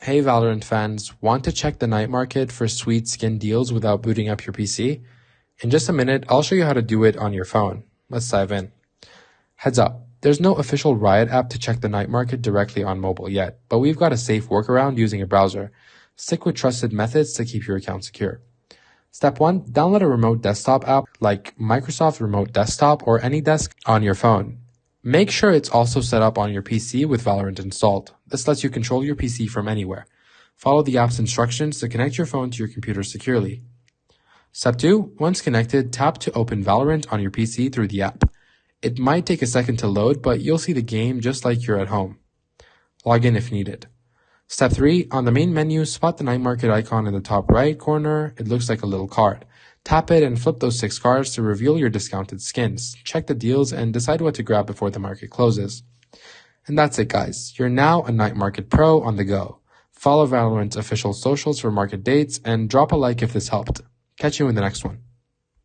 Hey Valorant fans, want to check the night market for sweet skin deals without booting up your PC? In just a minute, I'll show you how to do it on your phone. Let's dive in. Heads up, there's no official Riot app to check the night market directly on mobile yet, but we've got a safe workaround using a browser. Stick with trusted methods to keep your account secure. Step 1, download a remote desktop app like Microsoft Remote Desktop or AnyDesk on your phone. Make sure it's also set up on your PC with Valorant installed. This lets you control your PC from anywhere. Follow the app's instructions to connect your phone to your computer securely. Step 2, once connected, tap to open Valorant on your PC through the app. It might take a second to load, but you'll see the game just like you're at home. Log in if needed. Step 3, on the main menu, spot the night market icon in the top right corner. It looks like a little card. Tap it and flip those 6 cards to reveal your discounted skins. Check the deals and decide what to grab before the market closes. And that's it, guys. You're now a Night Market Pro on the go. Follow Valorant's official socials for market dates and drop a like if this helped. Catch you in the next one.